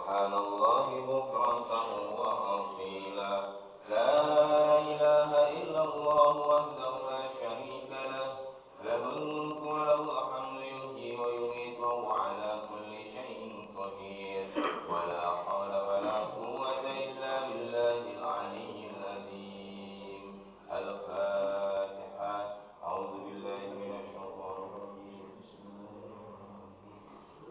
Subhanallah bukratan wa asila. La ilaha illallah wahdahu la syarika lah. Lahul mulku wa lahul hamdu yuhyi wa yumiitu wa huwa ala kulli syai'in qadir. Wa la haula wa la quwwata illa billahil aliyyil azim. Al-Fatihah. A'udzu billahi minasy syaithanir rajim.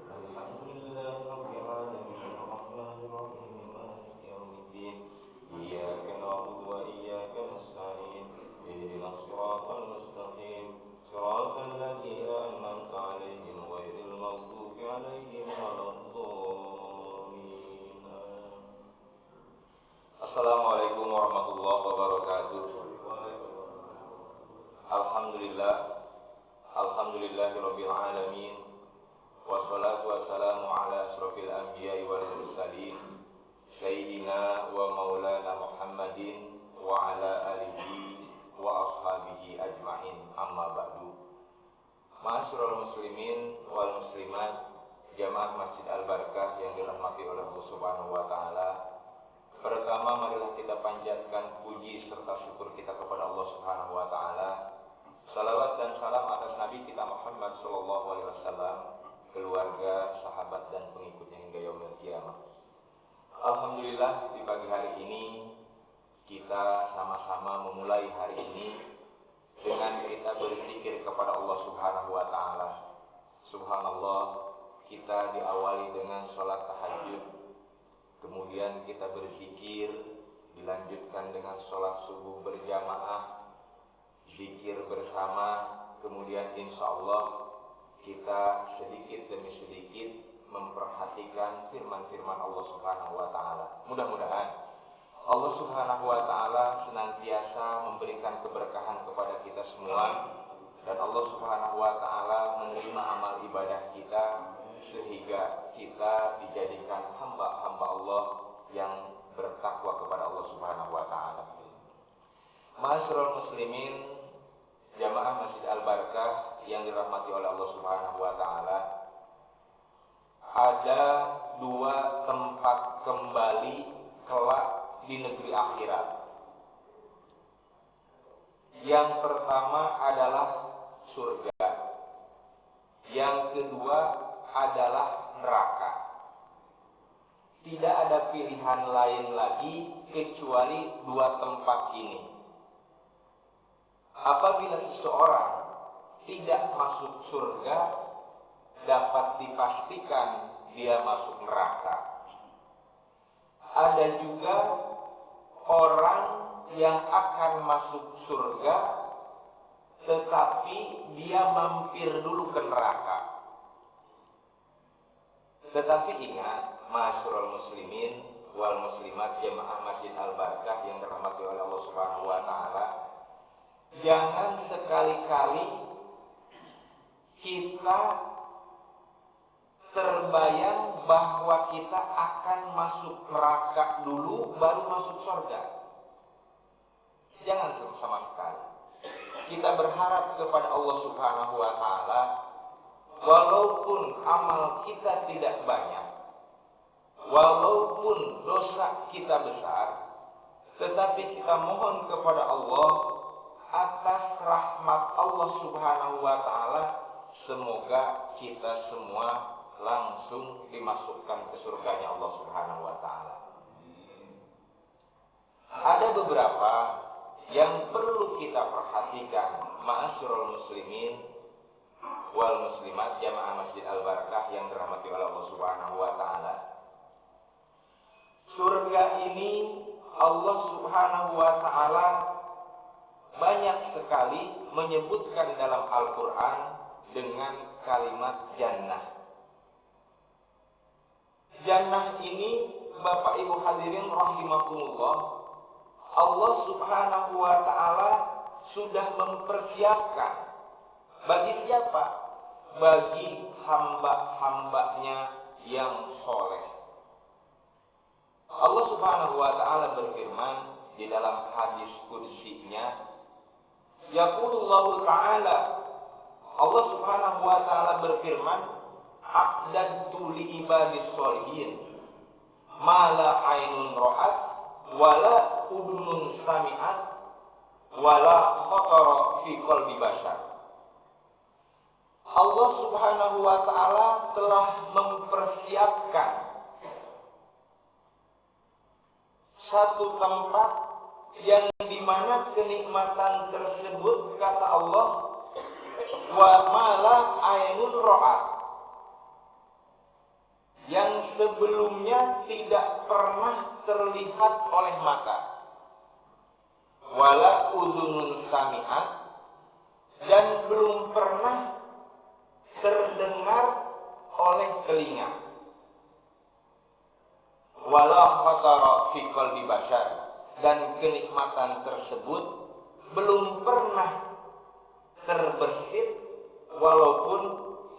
Alhamdulillahi rabbil alamin arrahmanir rahim maliki yaumiddin. Iyyaka na'budu wa iyyaka nasta'in. Ihdinas siratal mustaqim. Siratal ladzina an'amta 'alaihim ghairil maghdubi 'alaihim waladdallin. Assalamualaikum warahmatullahi wabarakatuh. Alhamdulillahirabbil alamin. Wassalatu wassalamu ala asrofil anbiya'i wal mursalin Sayyidina wa maulana Muhammadin wa ala alihi wa ashabihi ajma'in, amma ba'du. Ma'asyiral muslimin wal muslimat, jamaah Masjid Al-Barakah yang dirahmati oleh Allah Subhanahu wa taala. Pertama, marilah kita panjatkan puji serta syukur kita kepada Allah Subhanahu wa taala. Salawat dan salam atas Nabi kita Muhammad sallallahu alaihi wasallam, keluarga, sahabat dan pengikutnya hingga yaumil qiyamah. Alhamdulillah, di pagi hari ini kita sama-sama memulai hari ini dengan kita berzikir kepada Allah Subhanahu wa taala. Subhanallah, kita diawali dengan sholat tahajud, kemudian kita berzikir, dilanjutkan dengan sholat subuh berjamaah, zikir bersama, kemudian insya Allah kita sedikit demi sedikit memperhatikan firman-firman Allah Subhanahu wa taala. Mudah-mudahan Allah Subhanahu wa taala senantiasa memberikan keberkahan kepada kita semua, dan Allah Subhanahu wa taala menerima amal ibadah kita sehingga kita dijadikan hamba-hamba Allah yang bertakwa kepada Allah Subhanahu wa taala. Ma'asyiral muslimin, jamaah Masjid Al-Barakah yang dirahmati oleh Allah Subhanahu wa taala, ada dua tempat kembali kelak di negeri akhirat. Yang pertama adalah surga. Yang kedua adalah neraka. Tidak ada pilihan lain lagi kecuali dua tempat ini. Apabila seseorang tidak masuk surga, dapat dipastikan dia masuk neraka. Ada juga orang yang akan masuk surga, tetapi dia mampir dulu ke neraka. Tetapi ingat, ma'asyiral muslimin wal muslimat, jamaah Masjid Al-Barakah yang dirahmati oleh Allah Subhanahu wa taala, jangan sekali-kali kita terbayang bahwa kita akan masuk neraka dulu baru masuk surga. Jangan sama sekali. Kita berharap kepada Allah Subhanahu wa taala, walaupun amal kita tidak banyak, walaupun dosa kita besar, tetapi kita mohon kepada Allah atas rahmat Allah Subhanahu wa taala, semoga kita semua langsung dimasukkan ke surganya Allah Subhanahu wa taala. Ada beberapa yang perlu kita perhatikan, ma'asyiral muslimin wal muslimat, jamaah Masjid Al-Barakah yang dirahmati oleh Allah Subhanahu wa taala. Surga ini Allah Subhanahu wa taala banyak sekali menyebutkan dalam Al-Quran dengan kalimat jannah. Jannah ini, Bapak Ibu hadirin rahimakumullah, Allah Subhanahu wa taala sudah mempersiapkan bagi siapa? Bagi hamba-hambanya yang soleh. Allah Subhanahu wa taala berfirman di dalam hadis qudsinya, yaqulullahu ta'ala, Allah Subhanahu wa taala berfirman, a'dadtu li ibadis sholihin mala ainun ra'at wala udunun sami'at wala khatara fi qalbi bashar. Allah Subhanahu wa ta'ala telah mempersiapkan satu tempat yang dimana kenikmatan tersebut, kata Allah, wa mala ainun ra'at, yang sebelumnya tidak pernah terlihat oleh mata, wala udhunun sami'at, dan belum pernah terdengar oleh telinga, wala khatara fi qalbi bashar, dan kenikmatan tersebut belum pernah terbersit walaupun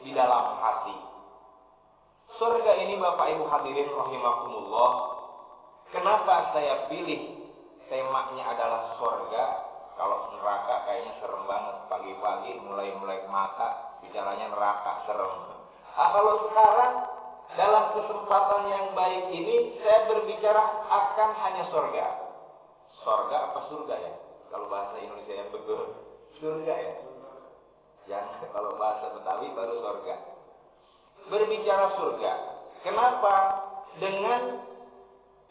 di dalam hati. Surga ini Bapak Ibu hadirin rahimakumullah, kenapa saya pilih temanya adalah surga? Kalau neraka kayaknya serem banget, pagi-pagi mulai mata bicaranya neraka, serem. Kalau sekarang dalam kesempatan yang baik ini saya berbicara akan hanya surga. Surga apa surga ya? Kalau bahasa Indonesia yang betul, surga ya. Yang kalau bahasa Betawi baru surga. Berbicara surga. Kenapa? Dengan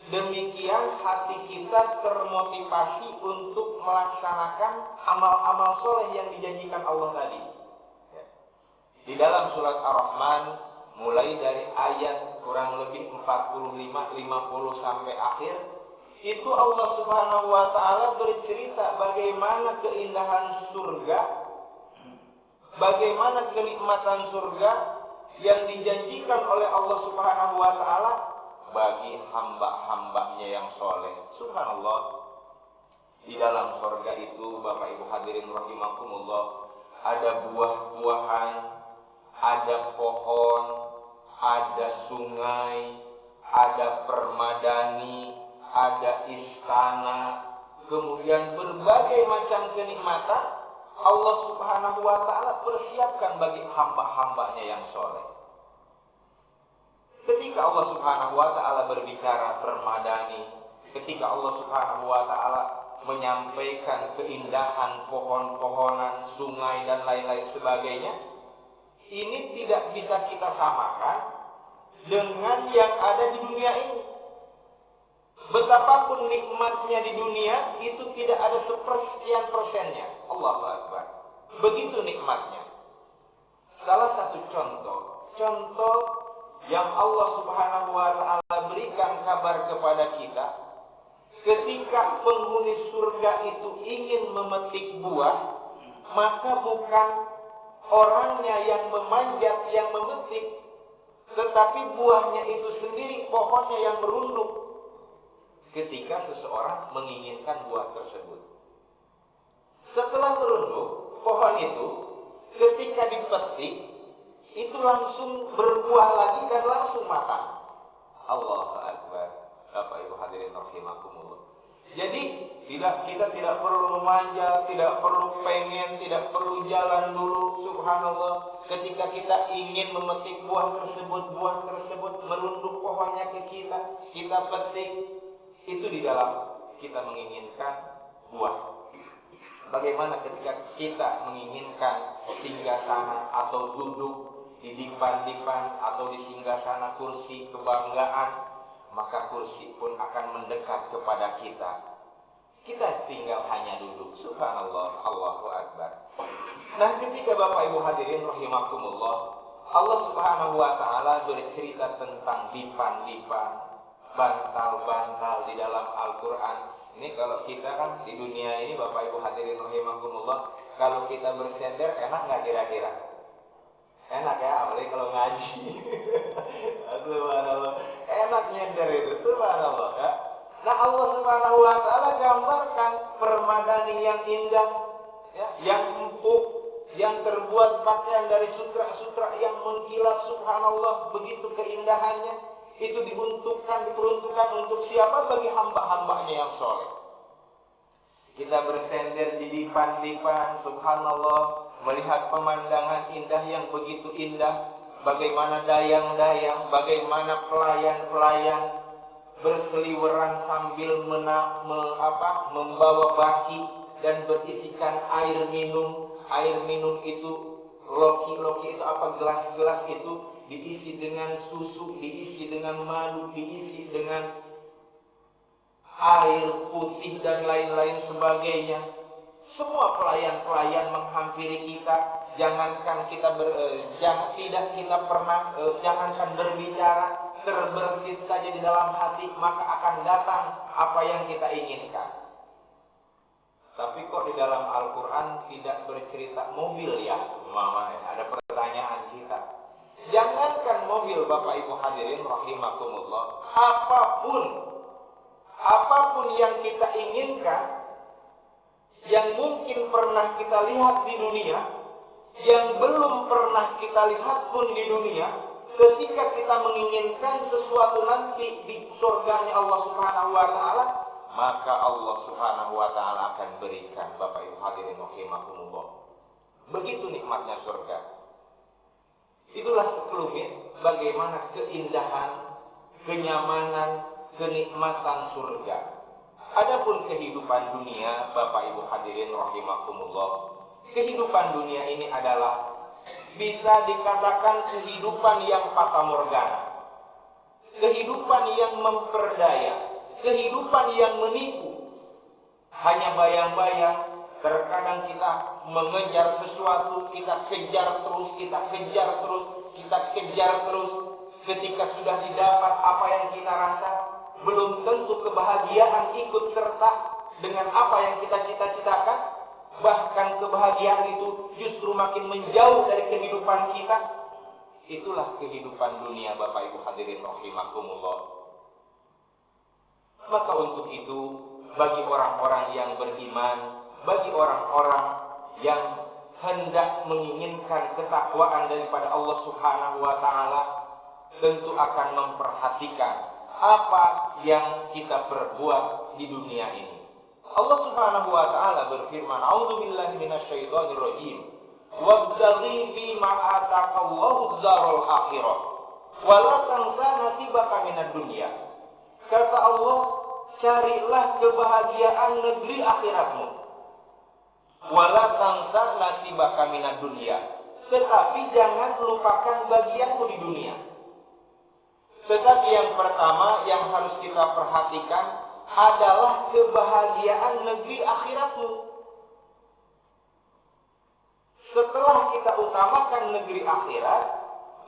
demikian hati kita termotivasi untuk melaksanakan amal-amal soleh yang dijanjikan Allah tadi. Di dalam surat Ar-Rahman, mulai dari ayat kurang lebih 45-50 sampai akhir, itu Allah Subhanahu wa ta'ala bercerita bagaimana keindahan surga, bagaimana kenikmatan surga yang dijanjikan oleh Allah Subhanahu wa ta'ala bagi hamba-hambanya yang soleh. Subhanallah, di dalam surga itu Bapak Ibu hadirin rahimakumullah, ada buah-buahan, ada pohon, ada sungai, ada permadani, ada istana, kemudian berbagai macam kenikmatan Allah Subhanahu wa ta'ala persiapkan bagi hamba-hambanya yang soleh. Ketika Allah Subhanahu wa ta'ala berbicara permadani, ketika Allah Subhanahu wa ta'ala menyampaikan keindahan pohon-pohonan, sungai dan lain-lain sebagainya, ini tidak bisa kita samakan dengan yang ada di dunia ini. Betapapun nikmatnya di dunia, itu tidak ada sepersekian persennya. Allahu Akbar. Begitu nikmatnya. Salah satu contoh yang Allah Subhanahu wa ta'ala berikan kabar kepada kita, ketika penghuni surga itu ingin memetik buah, maka bukan orangnya yang memanjat yang memetik, tetapi buahnya itu sendiri, pohonnya yang merunduk ketika seseorang menginginkan buah tersebut. Setelah merunduk, pohon itu ketika dipetik, itu langsung berbuah lagi dan langsung matang. Allahu Akbar. Bapak Ibu hadirin rahimakumullah. Jadi kita tidak perlu memanja, tidak perlu pengen, tidak perlu jalan dulu. Subhanallah. Ketika kita ingin memetik buah tersebut merunduk pohonnya ke kita petik. Itu di dalam kita menginginkan buah. Bagaimana ketika kita menginginkan singgasana atau duduk di dipan-dipan atau di singgasana kursi kebanggaan, maka kursi pun akan mendekat kepada kita. Kita tinggal hanya duduk. Subhanallah, Allahu Akbar. Nah, ketika Bapak Ibu hadirin rahimakumullah, Allah Subhanahu wa ta'ala bercerita tentang dipan-dipan, bantal-bantal di dalam Al-Quran. Ini kalau kita kan di dunia ini Bapak Ibu hadirin rahimakumullah, kalau kita bersender enak nggak kira-kira? Enak ya, apalagi kalau ngaji. Subhanallah, enak nyender itu, subhanallah ya. Nah, Allah Subhanahu wa ta'ala gambarkan permadani yang indah, ya, yang empuk, yang terbuat pakaian dari sutra-sutra yang mengkilat, subhanallah, begitu keindahannya. Itu diperuntukkan untuk siapa? Bagi hamba-hambanya yang soleh. Kita bersender di dipan-dipan, subhanallah, melihat pemandangan indah yang begitu indah. Bagaimana dayang-dayang, bagaimana pelayan-pelayan berseliweran sambil membawa baki dan berisikan air minum. Air minum itu loki itu gelas-gelas itu diisi dengan susu, diisi dengan madu, diisi dengan air putih dan lain-lain sebagainya. Semua pelayan-pelayan menghampiri kita. Jangankan jangankan berbicara, terbersit saja di dalam hati, maka akan datang apa yang kita inginkan. Tapi kok di dalam Al-Quran tidak bercerita mobil ya? Mama, ada pertanyaan kita. Jangankan mobil, Bapak Ibu hadirin rahimakumullah, apapun yang kita inginkan, yang mungkin pernah kita lihat di dunia, yang belum pernah kita lihat pun di dunia, ketika kita menginginkan sesuatu nanti di surganya Allah Subhanahu wa Ta'ala, maka Allah Subhanahu wa Ta'ala akan berikan. Bapak Ibu hadirin rahimakumullah, begitu nikmatnya surga. Itulah sekelumit bagaimana keindahan, kenyamanan, kenikmatan surga. Adapun kehidupan dunia, Bapak Ibu hadirin rahimakumullah, kehidupan dunia ini adalah bisa dikatakan kehidupan yang fata morgana, kehidupan yang memperdaya, kehidupan yang menipu. Hanya bayang-bayang. Terkadang kita mengejar sesuatu, kita kejar terus. Ketika sudah didapat apa yang kita rasa, belum tentu kebahagiaan ikut serta dengan apa yang kita cita-citakan. Bahkan kebahagiaan itu justru makin menjauh dari kehidupan kita. Itulah kehidupan dunia, Bapak Ibu hadirin rahimakumullah. Maka untuk itu, bagi orang-orang yang beriman, bagi orang-orang yang hendak menginginkan ketakwaan daripada Allah Subhanahu wa Ta'ala, tentu akan memperhatikan apa yang kita perbuat di dunia ini. Allah Subhanahu wa Ta'ala berfirman, "A'udzubillahi minasyaitonir rajim. Wabtaghi fima ataqallahu dzarul akhirah, wa la tansa nasibaka minad dunya." Kata Allah, carilah kebahagiaan negeri akhiratmu. Wala tansa nasibaka minad dunya. Tetapi jangan lupakan bagianmu di dunia. Tetapi yang pertama yang harus kita perhatikan adalah kebahagiaan negeri akhiratmu. Setelah kita utamakan negeri akhirat,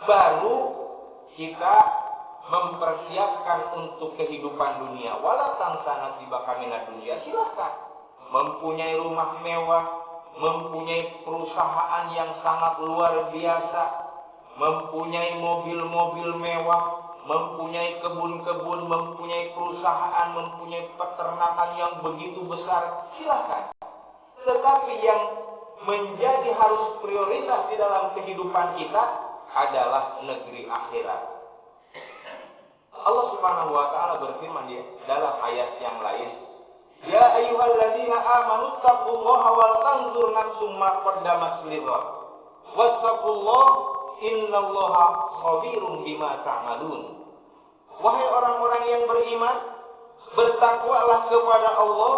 baru kita mempersiapkan untuk kehidupan dunia. Wala tansa nasibaka minad dunya. Silakan mempunyai rumah mewah, mempunyai perusahaan yang sangat luar biasa, mempunyai mobil-mobil mewah, mempunyai kebun-kebun, mempunyai perusahaan, mempunyai peternakan yang begitu besar. Silakan. Tetapi yang menjadi harus prioritas di dalam kehidupan kita adalah negeri akhirat. Allah Subhanahu wa Ta'ala berfirman di dalam ayat yang lain, "Ya ayyuhalladzina amanu taqullaha wal tanzur nafsum ma qaddamat lighad. Wattaqullaha innallaha khabirum bima ta'malun." Wahai orang-orang yang beriman, bertakwalah kepada Allah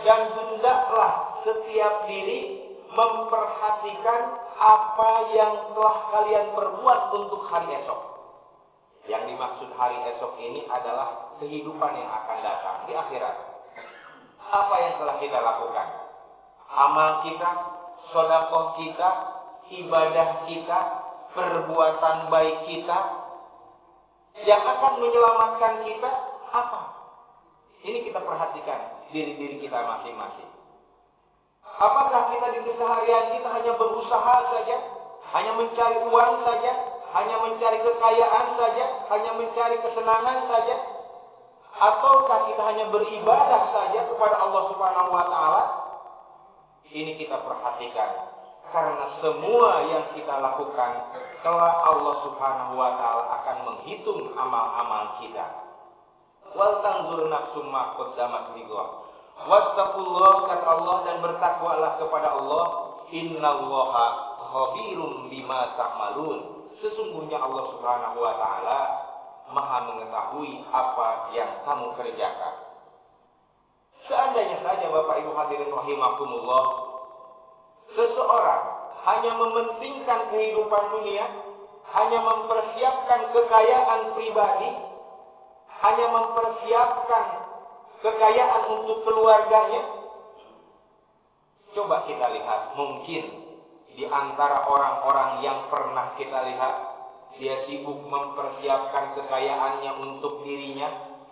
dan hendaklah setiap diri memperhatikan apa yang telah kalian perbuat untuk hari esok. Yang dimaksud hari esok ini adalah kehidupan yang akan datang di akhirat. Apa yang telah kita lakukan? Amal kita, sedekah kita, ibadah kita, perbuatan baik kita, yang akan menyelamatkan kita apa? Ini kita perhatikan diri-diri kita masing-masing. Apakah kita di keseharian kita hanya berusaha saja, hanya mencari uang saja, hanya mencari kekayaan saja, hanya mencari kesenangan saja? Ataukah kita hanya beribadah saja kepada Allah Subhanahu wa Ta'ala? Ini kita perhatikan, karena semua yang kita lakukan kelak Allah Subhanahu wa Ta'ala akan menghitung amal-amal kita. Wal tanzur nafsum ma qaddamat lighad. Wattaqullah, kata Allah, dan bertakwalah kepada Allah. Innallaha khabirum bima ta'malun. Sesungguhnya Allah Subhanahu wa Ta'ala Maha mengetahui apa yang kamu kerjakan. Seandainya saja Bapak Ibu hadirin rahimakumullah, seseorang hanya mementingkan kehidupan dunia, hanya mempersiapkan kekayaan pribadi, hanya mempersiapkan kekayaan untuk keluarganya. Coba kita lihat, mungkin di antara orang-orang yang pernah kita lihat, dia sibuk mempersiapkan kekayaannya untuk dirinya,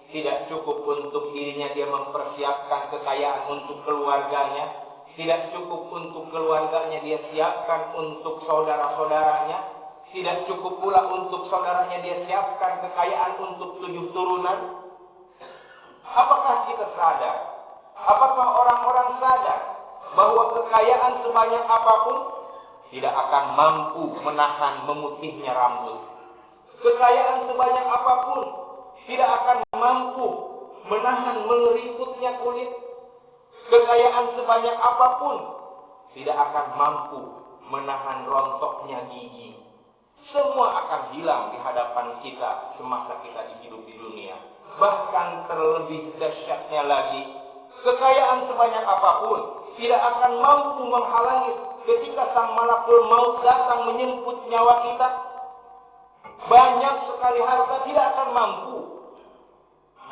tidak cukup untuk dirinya, dia mempersiapkan kekayaan untuk keluarganya, tidak cukup untuk keluarganya, dia siapkan untuk saudara-saudaranya, tidak cukup pula untuk saudaranya, dia siapkan kekayaan untuk 7 turunan. Apakah kita sadar? Apakah orang-orang sadar bahwa kekayaan sebanyak apapun tidak akan mampu menahan memutihnya rambut? Kekayaan sebanyak apapun tidak akan mampu menahan mengeriputnya kulit. Kekayaan sebanyak apapun tidak akan mampu menahan rontoknya gigi. Semua akan hilang di hadapan kita semasa kita hidup di dunia. Bahkan terlebih dahsyatnya lagi, kekayaan sebanyak apapun tidak akan mampu menghalangi ketika sang malakul maut datang menyemput nyawa kita. Banyak sekali harta tidak akan mampu.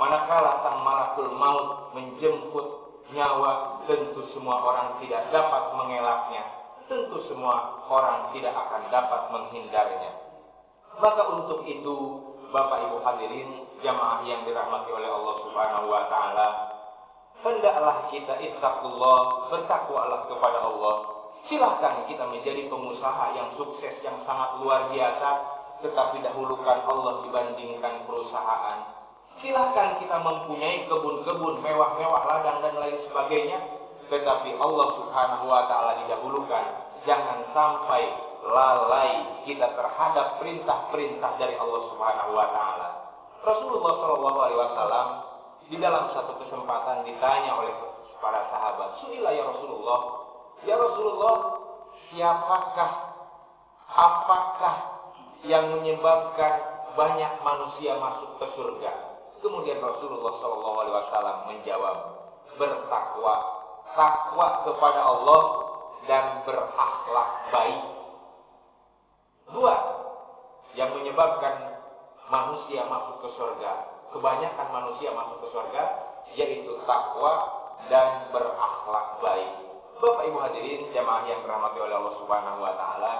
Manakala sang malakul maut menjemput nyawa, tentu semua orang tidak dapat mengelaknya. Tentu semua orang tidak akan dapat menghindarnya. Maka untuk itu, Bapak Ibu hadirin jamaah yang dirahmati oleh Allah Subhanahu wa taala, hendaklah kita ittaqullah, bertakwalah kepada Allah. Silahkan kita menjadi pengusaha yang sukses, yang sangat luar biasa, tetapi dahulukan Allah dibandingkan perusahaan. Silahkan kita mempunyai kebun-kebun mewah-mewah, ladang dan lain sebagainya, tetapi Allah Subhanahu wa taala didahulukan. Jangan sampai lalai kita terhadap perintah-perintah dari Allah Subhanahu wa taala. Rasulullah sallallahu alaihi wasallam di dalam satu kesempatan ditanya oleh para sahabat, "Su'ila ya Rasulullah, ya Rasulullah, apakah yang menyebabkan banyak manusia masuk ke surga?" Kemudian Rasulullah sallallahu alaihi wasallam menjawab, "Bertakwa, takwa kepada Allah dan berakhlak baik." Dua yang menyebabkan manusia masuk ke surga, kebanyakan manusia masuk ke surga, yaitu takwa dan berakhlak baik. Bapak Ibu hadirin jamaah yang dirahmati oleh Allah Subhanahu wa taala,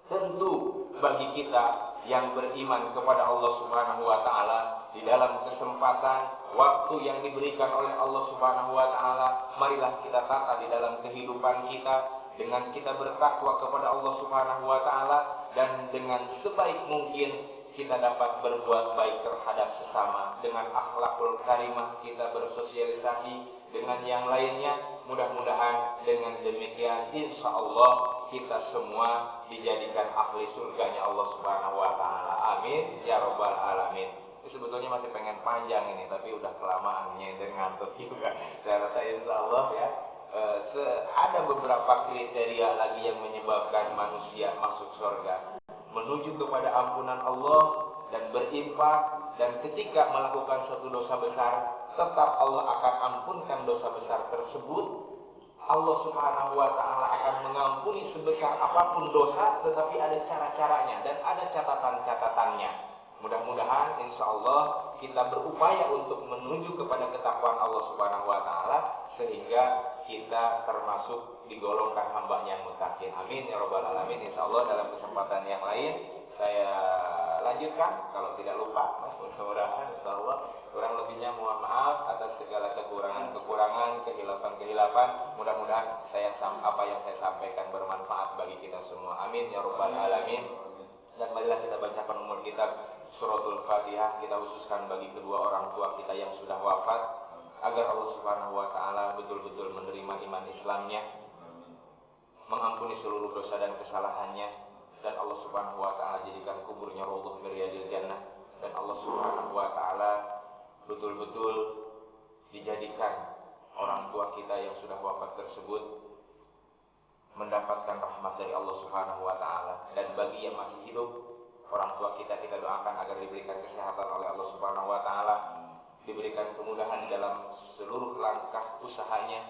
tentu bagi kita yang beriman kepada Allah Subhanahu wa taala, di dalam kesempatan waktu yang diberikan oleh Allah Subhanahu wa taala, marilah kita tata di dalam kehidupan kita dengan kita bertakwa kepada Allah Subhanahu wa taala, dan dengan sebaik mungkin kita dapat berbuat baik terhadap sesama. Dengan akhlakul karimah kita bersosialisasi dengan yang lainnya. Mudah-mudahan dengan demikian insya Allah kita semua dijadikan ahli surganya Allah Subhanahu wa taala. Amin ya rabbal alamin. Sebetulnya masih pengen panjang ini, tapi udah kelamaan nyender ngantuk juga. Saya rasa insya Allah ya, ada beberapa kriteria lagi yang menyebabkan manusia masuk surga, menuju kepada ampunan Allah dan berinfak, dan ketika melakukan suatu dosa besar, tetap Allah akan ampunkan dosa besar tersebut. Allah Subhanahu wa taala akan mengampuni sebesar apapun dosa, tetapi ada cara-caranya dan ada catatan-catatannya. Mudah-mudahan insya Allah kita berupaya untuk menuju kepada ketakwaan Allah Subhanahu wa taala, sehingga kita termasuk digolongkan hamba-Nya yang muttaqin. Amin ya rabbal alamin. Insya Allah dalam kesempatan yang lain saya lanjutkan, kalau tidak lupa. Mudah-mudahan insya Allah, kurang lebihnya mohon maaf atas segala kekurangan, kehilapan. Mudah-mudahan apa yang saya sampaikan bermanfaat bagi kita semua. Amin ya rabbal alamin. Dan marilah kita bacakan umur kita suratul Fatihah, kita khususkan bagi kedua orang tua kita yang sudah wafat, agar Allah Subhanahu wa taala betul-betul menerima iman Islamnya, mengampuni seluruh dosa dan kesalahannya, dan Allah Subhanahu wa taala jadikan kuburnya raudhah min riyadil jannah, dan Allah Subhanahu wa taala betul-betul dijadikan orang tua kita yang sudah wafat tersebut mendapatkan rahmat dari Allah Subhanahu wa taala. Dan bagi yang masih hidup, Orang tua kita doakan agar diberikan kesehatan oleh Allah Subhanahu wa taala, diberikan kemudahan dalam seluruh langkah usahanya,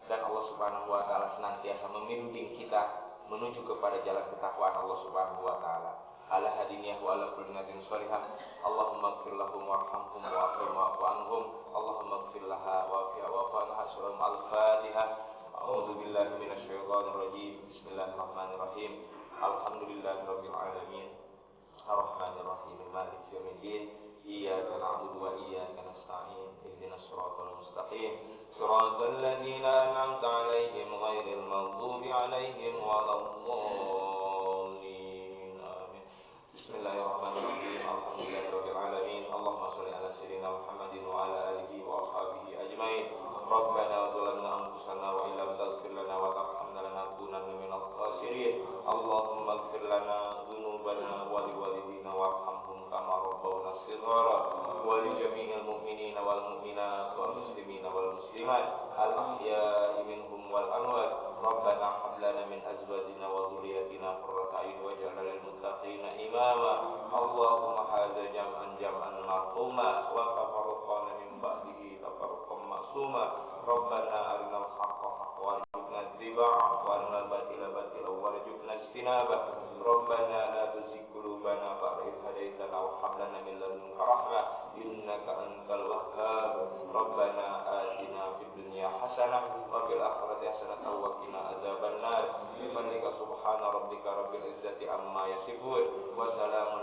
dan Allah Subhanahu wa taala senantiasa membimbing kita menuju kepada jalan ketakwaan Allah Subhanahu wa taala. Ala hadiniyah wa ala kulli natin sholihah. Allahumma ighfir lahum warhamhum wa'fu anhum. Allahumma ighfir laha wa'fu anha. Surah Al-Fatihah. A'udzu billahi minasyaitonir rajim. Bismillahirrahmanirrahim. Alhamdulillahirabbil alamin. Ar-Rahmanir Rahim. Maliki yaumiddin. Iyyaka na'budu wa iyyaka nasta'in. Ihdinas siratal mustaqim. Siratal ladzina an'amta 'alaihim ghairil maghdubi 'alaihim waladdallin. Amin. Bismillahirrahmanirrahim. Alhamdulillahirabbil alamin. Allahumma shalli ala sayyidina Muhammadin wa ala alihi wa ashabihi ajmain. Rabbana zalamna anfusana wa illam taghfir lana wa tarhamna lanakunanna minal khasirin. Allahumma ighfir lana dhunubana wa liwalidina warhamhum kama rabbawna shighara wa li jami'il mu'minina wal mu'minat wal muslimina wal muslimat al ahya'i minhum wal amwat. Rabbana hab lana min azwajina wa dhurriyyatina qurrata a'yun waj'alna lil muttaqina imama. Allahumma hadza jam'an marhuma wa tafarraqna min ba'dihi tafarruqan ma'suma. Rabbana arinal haqqa haqqan warzuqna ittiba'ahu wa arinal batila batilan warzuqna ijtinabah. Rabbana la tuzigh qulubana ba'da idh hadaytana wa hab lana min ladunka rahmah innaka antal wahhab. Rabbana atina fid dunya hasanah wa fil akhirati hasanah wa qina adzabannar. Bi fadlika subhana rabbika rabbil izzati amma yasifun wa salamun